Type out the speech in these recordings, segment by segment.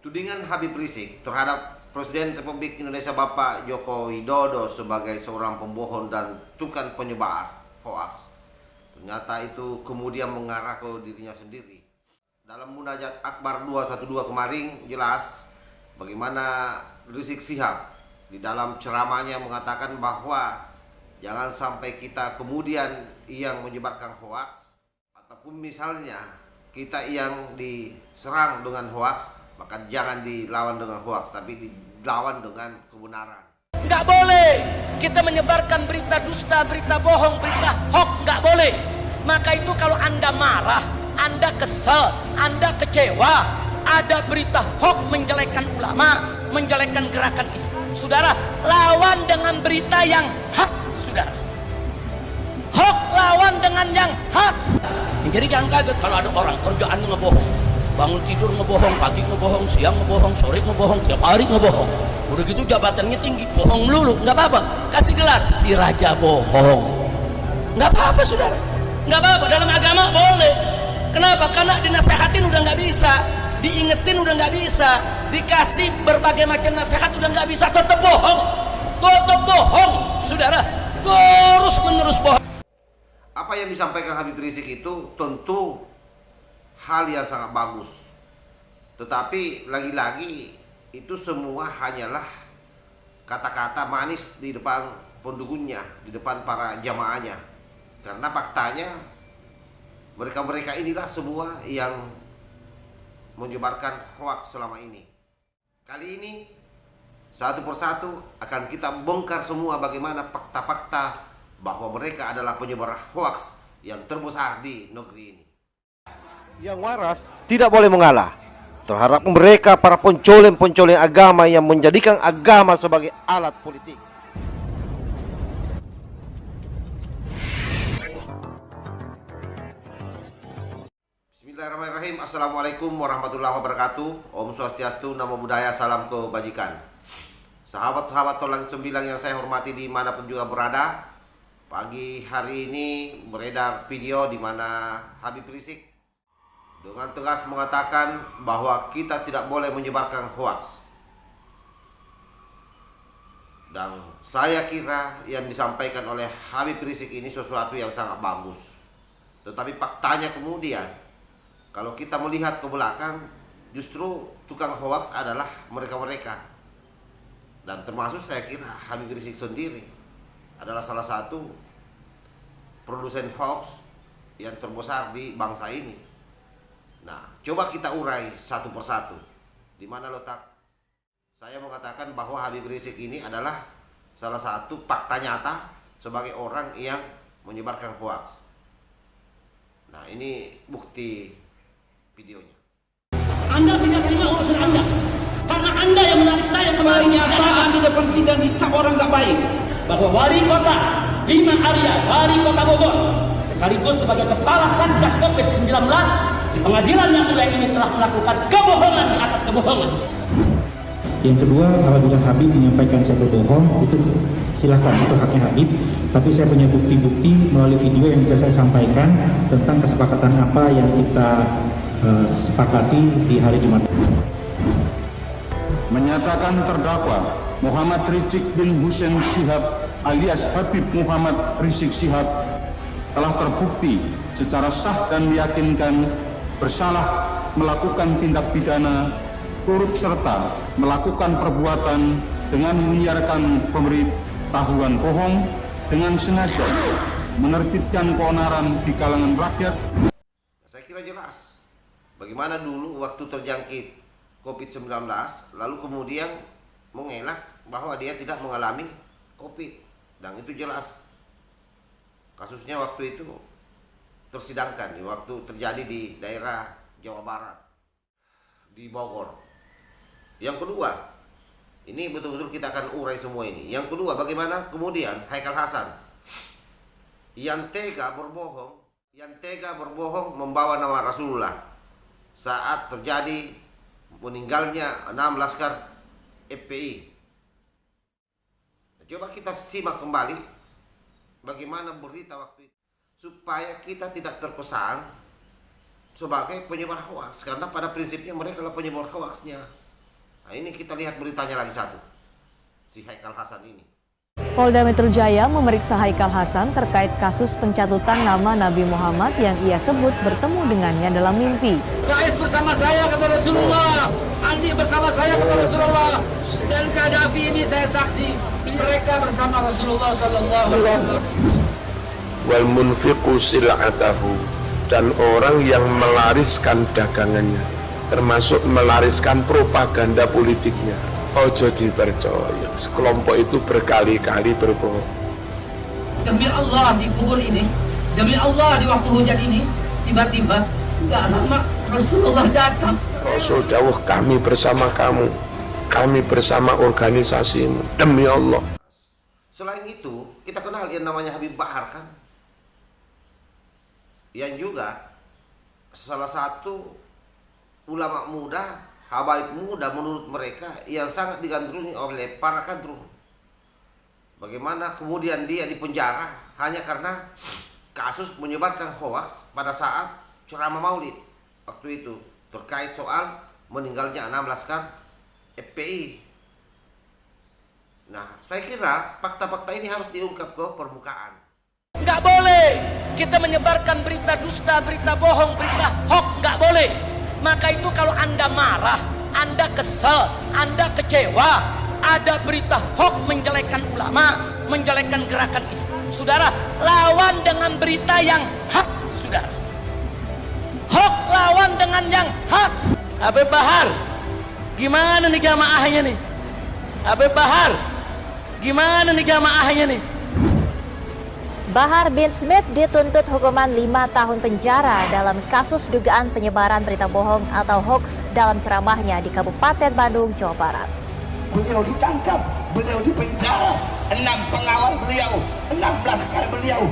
Tudingan Habib Rizik terhadap Presiden Republik Indonesia Bapak Joko Widodo sebagai seorang pembohong dan tukang penyebar hoaks, ternyata itu kemudian mengarah ke dirinya sendiri. Dalam Munajat Akbar 212 kemarin jelas bagaimana Rizik Syihab di dalam ceramahnya mengatakan bahwa jangan sampai kita kemudian yang menyebarkan hoaks, ataupun misalnya kita yang diserang dengan hoaks, maka jangan dilawan dengan hoaks, tapi dilawan dengan kebenaran. Nggak boleh kita menyebarkan berita dusta, berita bohong, berita hoax, nggak boleh. Maka itu kalau Anda marah, Anda kesel, Anda kecewa, ada berita hoax menjelekkan ulama, menjelekkan gerakan Islam, saudara, lawan dengan berita yang hak, saudara. Hoax lawan dengan yang hak. Jadi jangan kaget kalau ada orang kerjaannya ngebohong. Bangun tidur ngebohong, pagi ngebohong, siang ngebohong, sore ngebohong, tiap hari ngebohong. Udah gitu jabatannya tinggi, bohong melulu, nggak apa-apa. Kasih gelar si raja bohong, nggak apa-apa, saudara, nggak apa-apa. Dalam agama boleh. Kenapa? Karena dinasehatin udah nggak bisa, diingetin udah nggak bisa, dikasih berbagai macam nasihat udah nggak bisa, tetap bohong, saudara, terus menerus bohong. Apa yang disampaikan Habib Rizik itu tentu hal yang sangat bagus, tetapi lagi-lagi itu semua hanyalah kata-kata manis di depan pendukungnya, di depan para jamaahnya. Karena faktanya mereka-mereka inilah semua yang menyebarkan hoaks selama ini. Kali ini satu persatu akan kita bongkar semua bagaimana fakta-fakta bahwa mereka adalah penyebar hoaks yang terbesar di negeri ini. Yang waras tidak boleh mengalah terhadap mereka para pencoleng-pencoleng agama yang menjadikan agama sebagai alat politik. Bismillahirrahmanirrahim. Assalamualaikum warahmatullahi wabarakatuh. Om Swastiastu, Namo Buddhaya, salam kebajikan. Sahabat-sahabat Tolang Sembilang yang saya hormati dimanapun juga berada, pagi hari ini beredar video di mana Habib Rizik dengan tegas mengatakan bahwa kita tidak boleh menyebarkan hoaks. Dan saya kira yang disampaikan oleh Habib Rizik ini sesuatu yang sangat bagus. Tetapi faktanya kemudian kalau kita melihat ke belakang, justru tukang hoaks adalah mereka-mereka. Dan termasuk saya kira Habib Rizik sendiri adalah salah satu produsen hoaks yang terbesar di bangsa ini. Nah, coba kita urai satu persatu. Di mana letak saya mengatakan bahwa Habib Rizik ini adalah salah satu fakta nyata sebagai orang yang menyebarkan hoaks. Nah, ini bukti videonya. Anda tidak terima urusan Anda, karena Anda yang menarik saya kemarin. Pernyataan di depan sidang dicap orang nggak baik. Bahwa wali kota Bima Arya, wali kota Bogor, sekaligus sebagai kepala Satgas COVID-19 di pengadilan yang mulia ini telah melakukan kebohongan di atas kebohongan. Yang kedua, apabila Habib menyampaikan saya berbohong, itu silahkan, itu haknya Habib. Tapi saya punya bukti-bukti melalui video yang bisa saya sampaikan tentang kesepakatan apa yang kita sepakati di hari Jumat. Menyatakan terdakwa Muhammad Rizik bin Hussein Syihab alias Habib Muhammad Rizik Syihab telah terbukti secara sah dan meyakinkan bersalah melakukan tindak pidana turut serta melakukan perbuatan dengan menyiarkan pemberitahuan bohong dengan sengaja menerbitkan keonaran di kalangan rakyat. Saya kira jelas bagaimana dulu waktu terjangkit COVID-19 lalu kemudian mengelak bahwa dia tidak mengalami COVID, dan itu jelas kasusnya waktu itu tersidangkan di waktu terjadi di daerah Jawa Barat, di Bogor. Yang kedua, ini betul-betul kita akan urai semua ini. Yang kedua, bagaimana kemudian Haikal Hasan yang tega berbohong membawa nama Rasulullah saat terjadi meninggalnya 6 laskar FPI. Coba kita simak kembali bagaimana berita waktu itu, supaya kita tidak terkesan sebagai penyebar hoaks, karena pada prinsipnya mereka adalah penyebar hoaksnya. Nah, ini kita lihat beritanya lagi satu, si Haikal Hasan ini. Polda Metro Jaya memeriksa Haikal Hasan terkait kasus pencatutan nama Nabi Muhammad yang ia sebut bertemu dengannya dalam mimpi. Rais bersama saya kata Rasulullah, Andi bersama saya kata Rasulullah, dan Gaddafi ini saya saksi mereka bersama Rasulullah Sallallahu Alaihi Wasallam. Wal munfiqu sil'atahu, dan orang yang melariskan dagangannya, termasuk melariskan propaganda politiknya. Ojo dipercaya, sekelompok itu berkali-kali berbohong. Demi Allah di kubur ini, demi Allah di waktu hujan ini, tiba-tiba nggak lama Rasulullah datang. Rasul dawuh, kami bersama kamu, kami bersama organisasimu, demi Allah. Selain itu, kita kenal yang namanya Habib Bahar kan, yang juga salah satu ulama muda, habaib muda menurut mereka yang sangat digandrungi oleh para kadrun. Bagaimana kemudian dia dipenjara hanya karena kasus menyebarkan hoaks pada saat ceramah Maulid waktu itu terkait soal meninggalnya 6 laskar FPI. Nah, saya kira fakta-fakta ini harus diungkap ke permukaan. Nggak boleh kita menyebarkan berita dusta, berita bohong, berita hoax, nggak boleh. Maka itu kalau Anda marah, Anda kesel, Anda kecewa, ada berita hoax menjelekkan ulama, menjelekkan gerakan Islam, saudara, lawan dengan berita yang hak, saudara. Hoax lawan dengan yang hak. Habib Bahar, gimana nih jamaahnya nih? Habib Bahar, gimana nih jamaahnya nih? Bahar bin Smith dituntut hukuman 5 tahun penjara dalam kasus dugaan penyebaran berita bohong atau hoax dalam ceramahnya di Kabupaten Bandung, Jawa Barat. Beliau ditangkap, beliau dipenjara, 6 pengawal beliau, 6 laskar beliau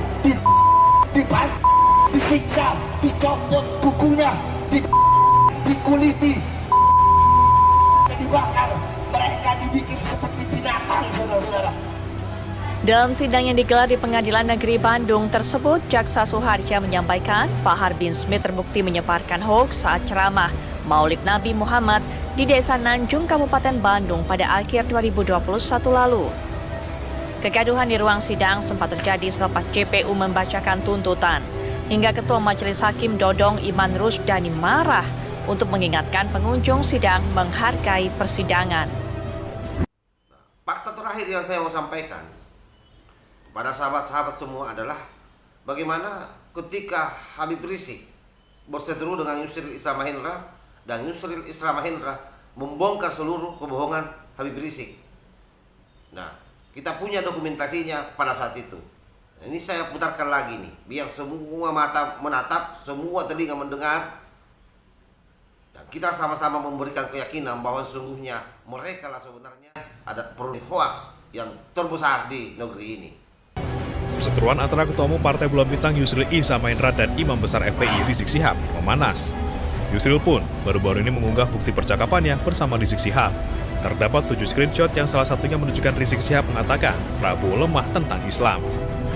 disiksa, dicopot kukunya, dikuliti, dibakar, mereka dibikin seperti binatang, saudara-saudara. Dalam sidang yang digelar di Pengadilan Negeri Bandung tersebut, Jaksa Suharja menyampaikan Bahar bin Smith terbukti menyebarkan hoax saat ceramah Maulid Nabi Muhammad di Desa Nanjung, Kabupaten Bandung pada akhir 2021 lalu. Kegaduhan di ruang sidang sempat terjadi selepas JPU membacakan tuntutan, hingga Ketua Majelis Hakim Dodong Iman Rusdani marah untuk mengingatkan pengunjung sidang menghargai persidangan. Fakta terakhir yang saya mau sampaikan pada sahabat-sahabat semua adalah bagaimana ketika Habib Rizik berseteru dengan Yusril Iza Mahendra dan Yusril Iza Mahendra membongkar seluruh kebohongan Habib Rizik. Nah, kita punya dokumentasinya pada saat itu. Nah, ini saya putarkan lagi nih, biar semua mata menatap, semua telinga mendengar, dan kita sama-sama memberikan keyakinan bahwa sesungguhnya mereka lah sebenarnya ada produk hoax yang terbesar di negeri ini. Perseteruan antara Ketua Umum Partai Bulan Bintang Yusril Iza Mahendra dan Imam Besar FPI Rizik Syihab memanas. Yusril pun baru-baru ini mengunggah bukti percakapannya bersama Rizik Syihab. Terdapat 7 screenshot yang salah satunya menunjukkan Rizik Syihab mengatakan Prabowo lemah tentang Islam.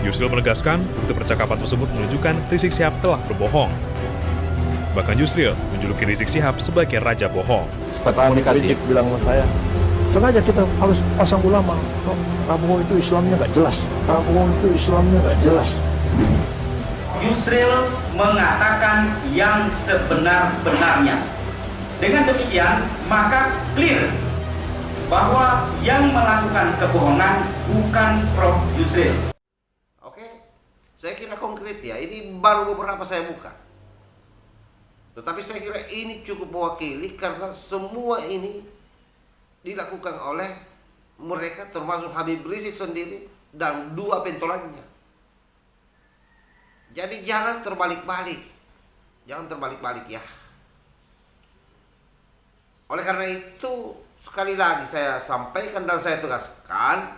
Yusril menegaskan bukti percakapan tersebut menunjukkan Rizik Syihab telah berbohong. Bahkan Yusril menjuluki Rizik Syihab sebagai raja bohong. Komunikasi bilang sama saya, sengaja kita harus pasang ulama. Prabowo itu Islamnya nggak jelas. Prabowo itu Islamnya nggak jelas. Yusril mengatakan yang sebenar-benarnya. Dengan demikian, maka clear bahwa yang melakukan kebohongan bukan Prof. Yusril. Oke, saya kira konkret ya. Ini baru beberapa saya buka. Tetapi saya kira ini cukup mewakili karena semua ini dilakukan oleh mereka termasuk Habib Rizik sendiri dan 2 pentolannya. Jadi jangan terbalik-balik. Jangan terbalik-balik ya. Oleh karena itu sekali lagi saya sampaikan dan saya tegaskan,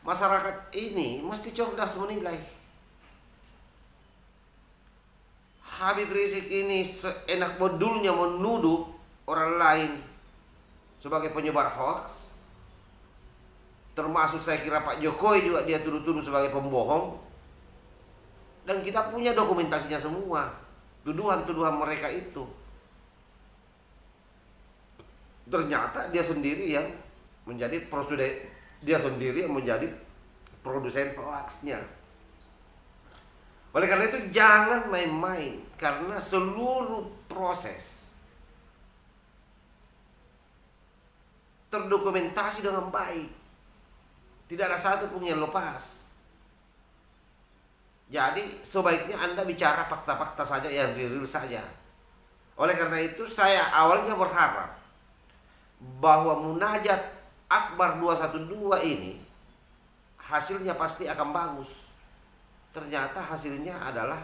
masyarakat ini mesti cerdas menilai. Habib Rizik ini seenak bedulnya menuduh orang lain sebagai penyebar hoax. Termasuk saya kira Pak Jokowi juga dia tuduh-tuduh sebagai pembohong. Dan kita punya dokumentasinya semua. Tuduhan-tuduhan mereka itu. ternyata dia sendiri yang menjadi produsen hoaxnya. Oleh karena itu jangan main-main, karena seluruh proses terdokumentasi dengan baik. Tidak ada satu pun yang lepas. Jadi sebaiknya Anda bicara fakta-fakta saja, yang real saja. Oleh karena itu saya awalnya berharap bahwa Munajat Akbar 212 ini hasilnya pasti akan bagus. Ternyata hasilnya adalah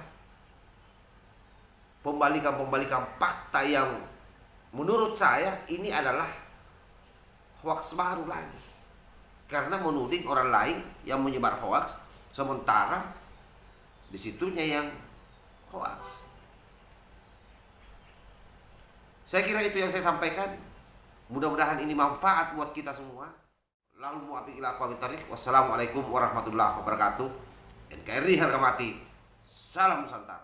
pembalikan fakta yang menurut saya ini adalah hoax baru lagi. Karena menuding orang lain yang menyebar hoax, sementara disitunya yang hoax. Saya kira itu yang saya sampaikan. Mudah-mudahan ini manfaat buat kita semua. Lalu muafiq ila aqwamit thariq. Wassalamualaikum warahmatullahi wabarakatuh. NKRI harga mati. Salam Nusantara.